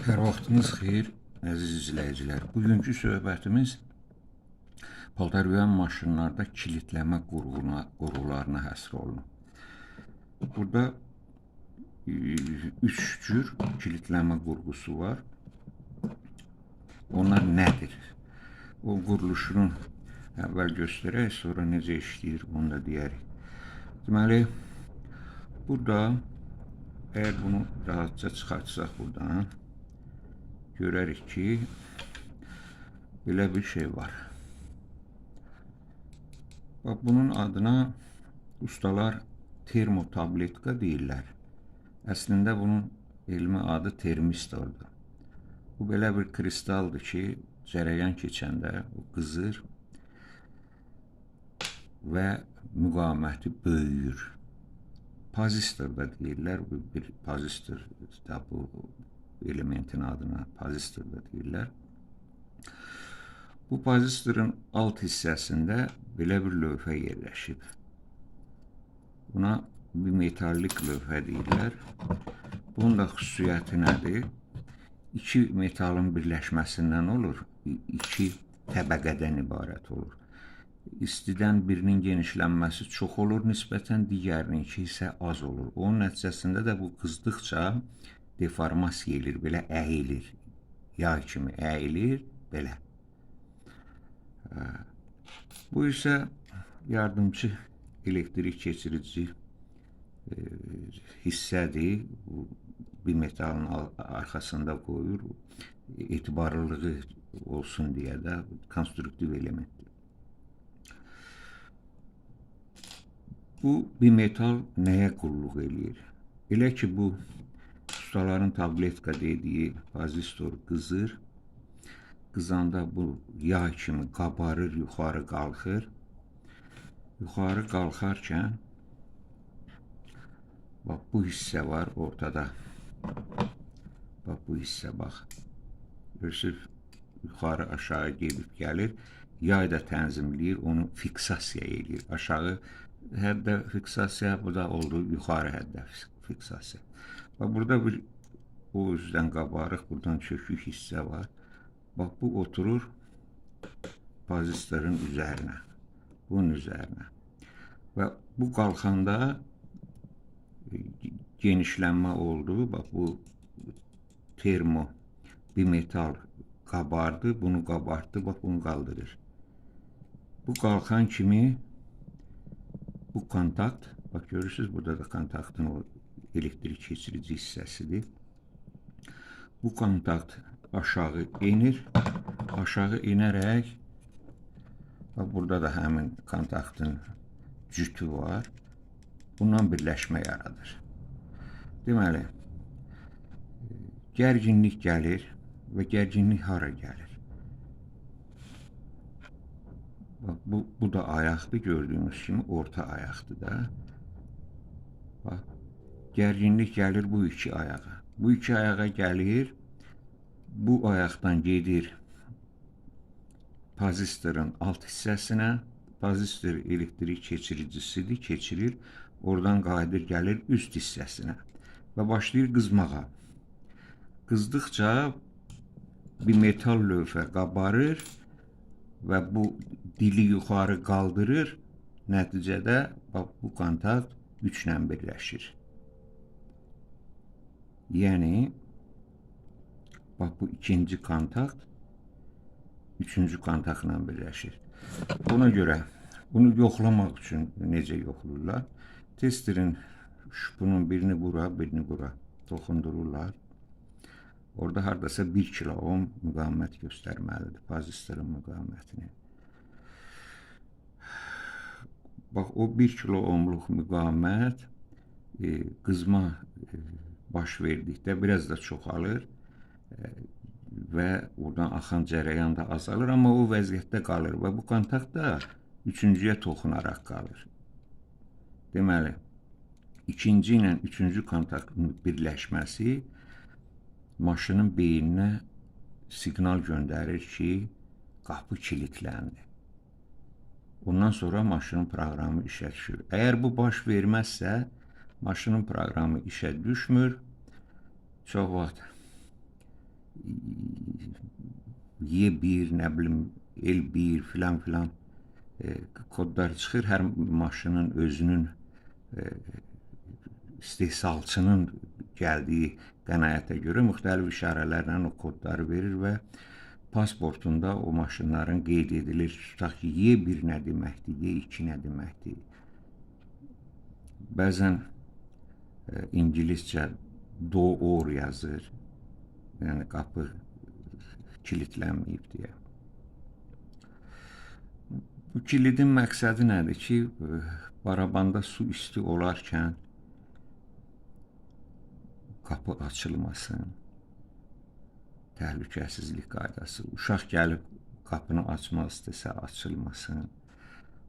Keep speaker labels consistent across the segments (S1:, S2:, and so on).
S1: Hər vaxtınız xeyir, əziz izləyicilər. Bugünkü söhbətimiz paltaryuyan maşınlarda kilitləmə qurğularına həsr olunur. Burada 3 cür kilitləmə qurğusu var. Onlar nədir? O quruluşunu əvvəl göstərək, sonra necə işləyir, onu da deyərik. Deməli, burada əgər bunu rahatca çıxartsaq buradan, görərik ki, belə bir şey var. Bunun adına ustalar termotabletka deyirlər. Əslində bunun elmi adı termistordur. Bu belə bir kristaldır ki, cərəyan keçəndə o qızır və müqaməti böyüyür. Pozistor da deyirlər, bir pozistor da bu elementin adına pozistor da deyirlər. Bu pozistorun alt hissəsində belə bir lövhə yerləşib. Buna bir metallik lövhə deyirlər. Bunun da xüsusiyyəti nədir? İki metalın birləşməsindən olur, iki təbəqədən ibarət olur. İstidən birinin genişlənməsi çox olur, nisbətən digərininki isə az olur. Onun nəticəsində də bu qızdıqca deformasiya edir, belə əyilir. Yay kimi əyilir, belə. Bu isə yardımcı elektrik keçirici hissədir. Bir metalın arxasında qoyur, etibarlılığı olsun deyə də konstruktiv elementdir. Bu bir metal nəyə qulluq eləyir? Elə ki, bu ustaların tabletka dediyi pozistor qızır. Qızanda bu yay kimi qabarır, yuxarı qalxır. Yuxarı qalxarkən bax, bu hissə var ortada. Bax, bu hissə, bax. Görürsünüz, yuxarı aşağı gedib gəlir. Yay da tənzimləyir, onu fiksasiya edir. Aşağı həddə fiksasiya, bu da oldu yuxarı həddə fiksasiya. Bax, burada bir o üzdən qabarıq, buradan çökük hissə var. Bax, bu oturur pozistorun üzərinə, bunun üzərinə. Və bu qalxanda genişlənmə oldu. Bax, bu termo bir metal qabardı, bunu qabartdı, bax, bunu qaldırır. Bu qalxan kimi bu kontakt, bax, görürsünüz, burada da kontaktın o elektrik keçirici hissəsidir. Bu kontakt aşağı inir, aşağı inərək, bax, burada da həmin kontaktın cütü var. Bundan birləşmə yaradır. Deməli, gərginlik gəlir və gərginlik hara gəlir? Bax, bu da ayaqdır, gördüyünüz kimi orta ayaqdır da. Bax, gərginlik gəlir bu iki ayağa. Bu iki ayağa gəlir, bu ayaqdan gedir pozistorun alt hissəsinə. Pozistor elektrik keçiricisidir, keçirir. Oradan qayıdır, gəlir üst hissəsinə və başlayır qızmağa. Qızdıqca bir metal lövhə qabarır və bu dili yuxarı qaldırır. Nəticədə bax, bu kontakt 3 ilə birləşir. Yəni, bax, bu ikinci kontakt üçüncü kontaktla birləşir. Buna görə bunu yoxlamaq üçün necə yoxlayırlar? Testerin şupunun birini bura, birini bura toxundururlar. Orada hardasa 1 kilo ohm müqavimət göstərməlidir, pozistorun müqavimətini. Bax, o 1 kilo ohmluq müqavimət qızma baş verdikdə biraz da çoxalır və oradan axan cərəyan da azalır, amma o vəziyyətdə qalır və bu kontakt da üçüncüyə toxunaraq qalır. Deməli, ikinci ilə üçüncü kontaktın birləşməsi maşının beyninə siqnal göndərir ki, qapı kilitləndi. Ondan sonra maşının proqramı işə düşür. Əgər bu baş verməzsə, maşının proqramı işə düşmür. Çox vaxt Y1, nə bilim, L1 filan filan kodlar çıxır. Hər maşının özünün istehsalçının gəldiyi qənaətə görə müxtəlif işarələrlə o kodları verir və pasportunda o maşınların qeyd edilir. Tutaq ki, Y1 nə deməkdir, Y2 nə deməkdir. Bəzən İngiliscə door yazır. Yəni qapı kilitlənməyib deyə. Bu kilidin məqsədi nədir ki, barabanda su isti olarkən qapı açılmasın. Təhlükəsizlik qaydası. Uşaq gəlib qapını açmaq istəsə açılmasın.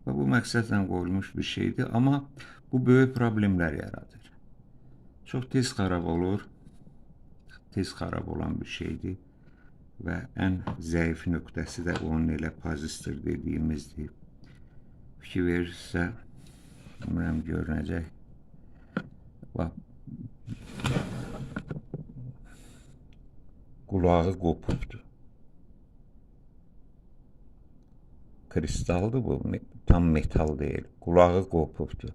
S1: Və bu məqsədlə qoyulmuş bir şeydir, amma bu böyük problemlər yaradır. Çox tez xarab olur, tez xarab olan bir şeydir və ən zəif nöqtəsi də onun elə pozistor dediyimizdir. Fikir verirsə, bilmirəm, görünəcək. Bax, qulağı qopubdur. Kristaldır bu, tam metal deyil. Qulağı qopubdur.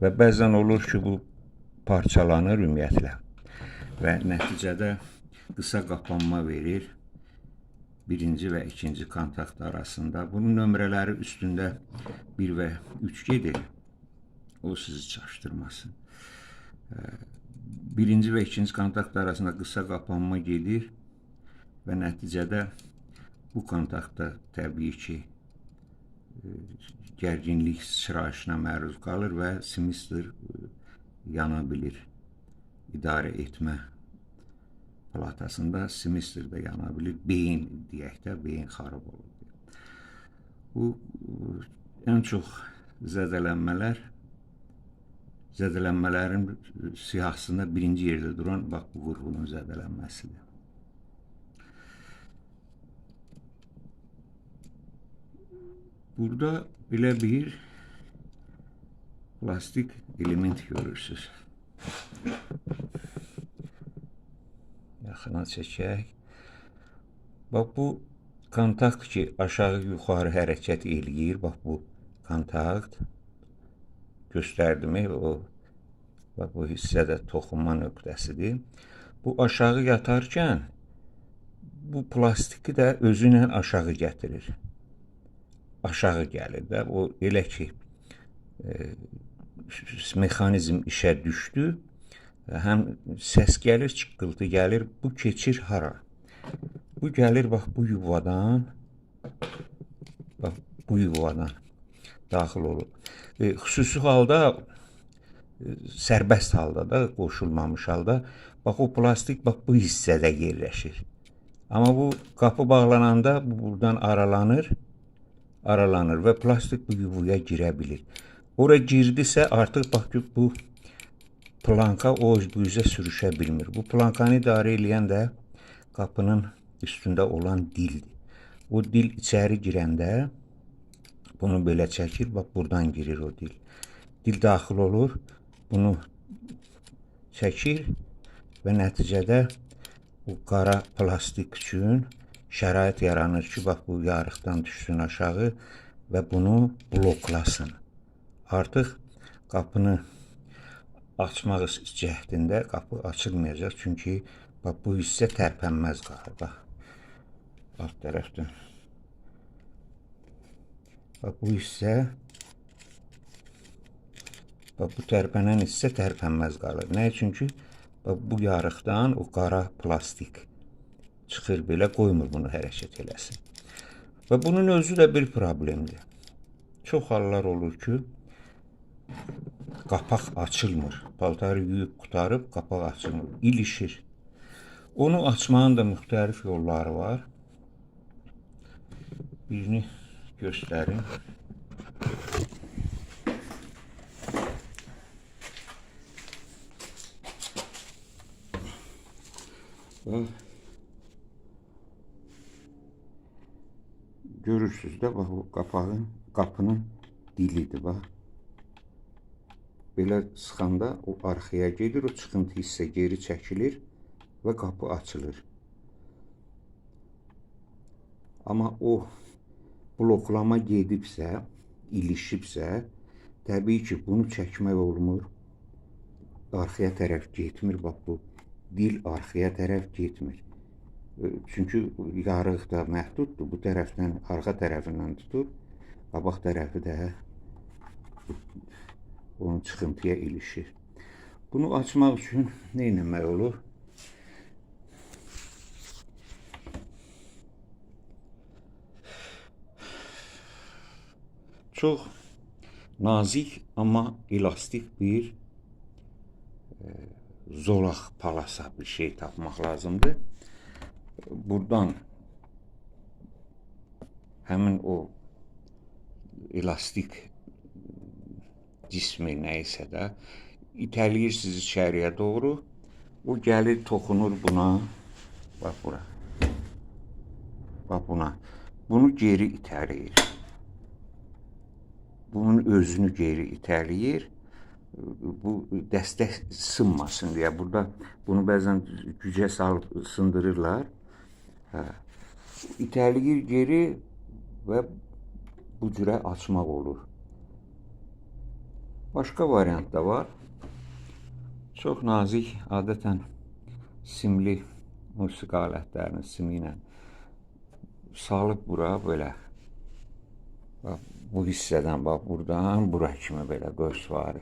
S1: Və bəzən olur ki, bu parçalanır ümumiyyətlə və nəticədə qısa qapanma verir. Birinci və ikinci kontakt arasında. Bunun nömrələri üstündə 1 və 3 gedir. O sizi çaşdırmasın. Birinci və ikinci kontakt arasında qısa qapanma gedir və nəticədə bu kontaktda təbii ki gərginlik sıçrayışına məruz qalır və simistr yana bilir. İdarə etmə palatasında simistr də yana bilir. Beyin deyək də, beyin xarab olur. Bu ən çox zədələnmələrin siyahısında birinci yerdə duran bax bu qurğunun zədələnməsidir. Burada belə bir plastik element görürsünüz. Yaxına çəkək. Bax, bu kontakt ki, aşağı-yuxarı hərəkət eləyir. Bax, bu kontakt göstərdimi? Bax, bu hissə də toxunma nöqtəsidir. Bu aşağı yatarkən bu plastiki də özü ilə aşağı gətirir. Aşağı gəlir də. O elə ki, mexanizm işə düşdü. Həm səs gəlir, çıqqıltı gəlir. Bu keçir hara? Bu gəlir, bax, bu yuvadan, bax, bu yuvadan daxil olur. Xüsusi halda, sərbəst halda da, qoşulmamış halda, bax, o plastik, bax, bu hissədə yerləşir. Amma bu qapı bağlananda, bu buradan aralanır və plastik bu yuvaya girə bilir. Ora girdisə, artıq, bax, bu planka o üzə sürüşə bilmir. Bu plankanı idarə eləyən də qapının üstündə olan dildir. O dil içəri girəndə bunu belə çəkir, bax, buradan girir o dil. Dil daxil olur, bunu çəkir və nəticədə bu qara plastik üçün şərait yaranır ki, bax, bu yarıqdan düşsün aşağı və bunu bloklasın. Artıq qapını açmaq cəhdində qapı açılmayacaq, çünki bax, bu hissə tərpənməz qalır. Bax, alt tərəfdən. Bax, bu hissə, bax, bu tərpənən hissə tərpənməz qalır. Nə üçün ki, bax, bu yarıqdan o qara plastik çıxır belə, qoymur bunu hərəkət eləsin. Və bunun özü də bir problemdir. Çox hallar olur ki, qapaq açılmır. Paltarı yuyub qutarıb, qapaq açılmır. İlişir. Onu açmanın da müxtəlif yolları var. Birini göstərim. Görürsünüz də, bax, o qapının dilidir, bax. Belə sıxanda o arxaya gedir, o çıxıntı hissə geri çəkilir və qapı açılır. Amma o bloklama gedibsə, ilişibsə, təbii ki, bunu çəkmək olmur. Arxaya tərəf getmir. Bax, bu dil arxaya tərəf getmir. Çünki yarıq da məhduddur. Bu tərəfdən, arxa tərəfindən tutur. Qabaq tərəfi də onun çıxıntıya ilişir. Bunu açmaq üçün nə etmək olur? Çox nazik, amma elastik bir zolaq palasa bir şey tapmaq lazımdır. Buradan həmin o elastik cismi nəysə də itəliyirsiniz içəriyə doğru. O gəlir, toxunur buna. Bax, bura. Bax, buna. Bunu geri itəliyir. Bunun özünü geri itəliyir. Bu dəstək sınmasın deyə. Burada bunu bəzən gücə salıb sındırırlar. İtəliyir geri və bu cürə açmaq olur. Başqa variant da var. Çox nazik, adətən simli musiqi alətlərinin simi ilə salıb bura belə. Bax, bu hissədən, bax, buradan bura kimi belə qövs var.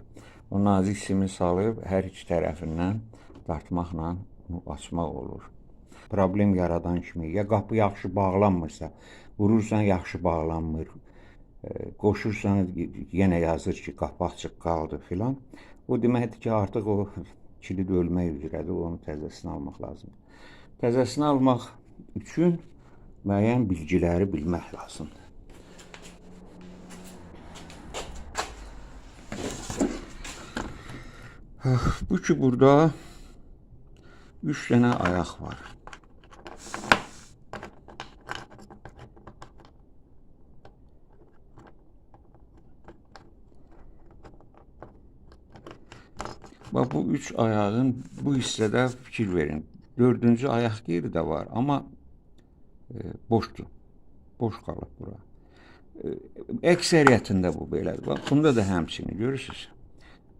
S1: O nazik simi salıb hər iki tərəfindən dartmaqla onu açmaq olur. Problem yaradan kimi, ya qapı yaxşı bağlanmırsa, vurursan yaxşı bağlanmır, qoşursan yenə yazır ki, qapı açıq qaldı filan. O deməkdir ki, artıq o kilid ölmək üzrədir, onu təzəsini almaq lazımdır. Təzəsini almaq üçün müəyyən bilgiləri bilmək lazımdır. Bu ki, burada 3 dənə ayaq var. Bax, bu 3 ayağın bu hissədə fikir verin. 4-cü ayaq yeri də var, amma boşdur. Boş qalıb bura. Əksəriyyətində bu belədir. Bax, bunda da həmçinin görürsünüz.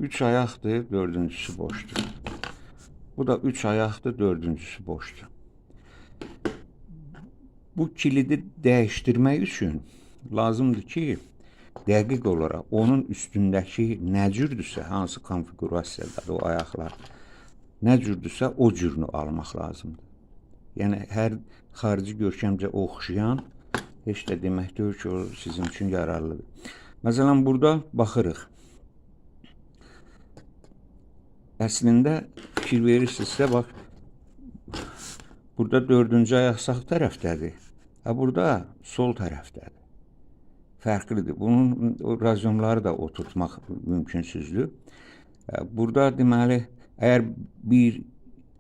S1: 3 ayaqdır, 4-cüsü boşdur. Bu da 3 ayaqdır, 4-cüsü boşdur. Bu kilidi dəyişdirmək üçün lazımdır ki, dəqiq olaraq onun üstündəki nə cürdürsə, hansı konfigurasiyadadır o ayaqlar, nə cürdürsə o cürünü almaq lazımdır. Yəni, hər xarici görkəmcə oxşayan heç də demək deyil ki, o sizin üçün yararlıdır. Məsələn, burada baxırıq. Əslində fikir verirsinizsə, bax, burada 4-cü ayaq sağ tərəfdədir, burada sol tərəfdədir. Fərqlidir. Bunun razyonları da oturtmaq mümkünsüzdür. Burada deməli, əgər 1,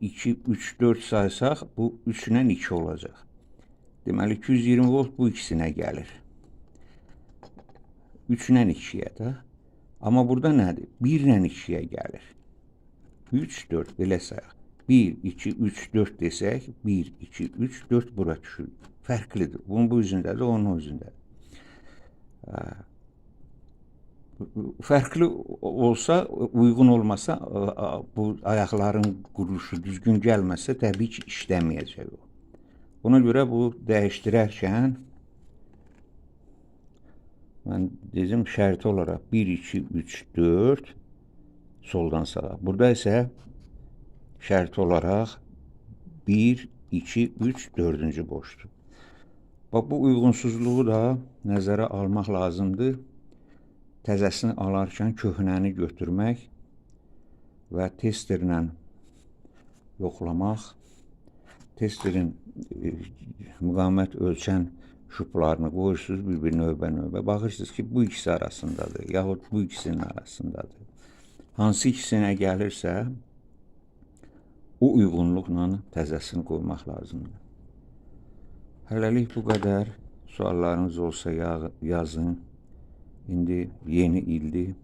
S1: 2, 3, 4 saysaq, bu 3-lə 2 olacaq. Deməli, 220 volt bu ikisinə gəlir. 3-lə 2-yə də. Amma burada nədir? 1-lə 2-yə gəlir. 3, 4, belə sayaq. 1, 2, 3, 4 desək, 1, 2, 3, 4 bura düşür. Fərqlidir. Bunun bu üzündədir, onun üzündədir. Fərqli olsa, uyğun olmasa, bu ayaqların quruluşu düzgün gəlməsə, təbii ki, işləməyəcək o. Ona görə bu dəyişdirərkən, mən dedim, şərti olaraq 1, 2, 3, 4 soldan sağa. Burada isə şərti olaraq 1, 2, 3, 4-cü boşdur. Bax, bu uyğunsuzluğu da nəzərə almaq lazımdır. Təzəsini alarkən köhnəni götürmək və testerlə yoxlamaq. Testerin müqavimət ölçən şuplarını qoyursunuz bir növbə-növbə. Baxırsınız ki, bu ikisi arasındadır, yaxud bu ikisinin arasındadır. Hansı ikisinə gəlirsə, o uyğunluqla təzəsini qoymaq lazımdır. Hələlik bu qədər. Suallarınız olsa yazın. İndi yeni ildir.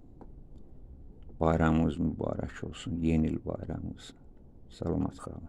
S1: Bayramımız mübarək olsun. Yeni il bayramımız. Salamat qalın.